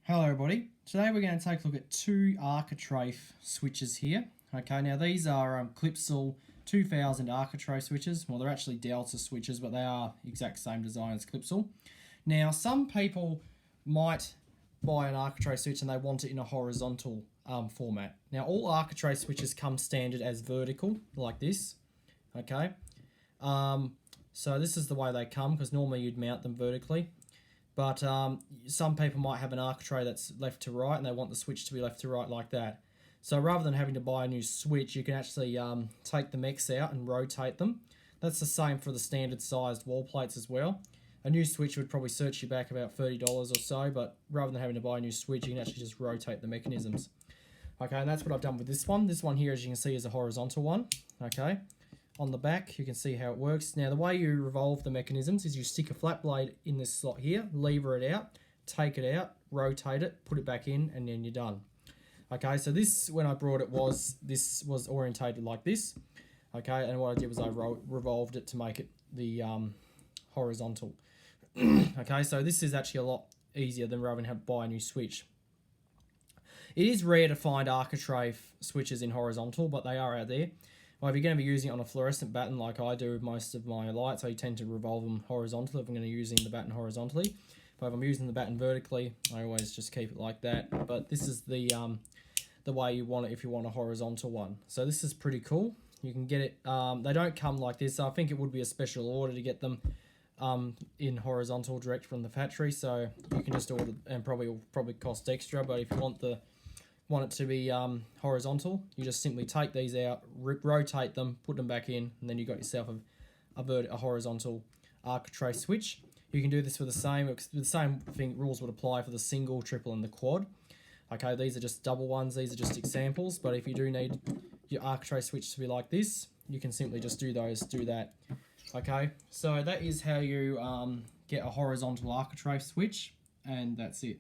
Hello everybody, today we're going to take a look at two Architrave switches here. Okay, now these are Clipsal 2000 Architrave switches. Well, they're actually Delta switches, but they are exact same design as Clipsal. Now, some people might buy an Architrave switch and they want it in a horizontal format. Now, all Architrave switches come standard as vertical, like this. Okay, so this is the way they come, because normally you'd mount them vertically. But some people might have an architrave that's left to right and they want the switch to be left to right like that. So rather than having to buy a new switch, you can actually take the mechs out and rotate them. That's the same for the standard sized wall plates as well. A new switch would probably search you back about $30 or so, but rather than having to buy a new switch, you can actually just rotate the mechanisms. Okay, and that's what I've done with this one. This one here, as you can see, is a horizontal one. Okay. On the back, you can see how it works. Now, the way you revolve the mechanisms is you stick a flat blade in this slot here, lever it out, take it out, rotate it, put it back in, and then you're done. Okay, so this, when I brought it, this was orientated like this. Okay, and what I did was I revolved it to make it the horizontal. Okay, so this is actually a lot easier than rather than have to buy a new switch. It is rare to find Architrave switches in horizontal, but they are out there. Well, if you're going to be using it on a fluorescent batten like I do with most of my lights, I tend to revolve them horizontally if I'm going to be using the batten horizontally. But if I'm using the batten vertically, I always just keep it like that. But this is the way you want it if you want a horizontal one. So this is pretty cool. You can get it. They don't come like this. I think it would be a special order to get them in horizontal direct from the factory. So you can just order, and probably cost extra. But if you want it to be horizontal, you just simply take these out, rotate them, put them back in, and then you've got yourself a horizontal Architrave switch. You can do this with the same rules would apply for the single, triple, and the quad. Okay, these are just double ones, these are just examples, but if you do need your Architrave switch to be like this, you can simply just do that. Okay, so that is how you get a horizontal Architrave switch, and that's it.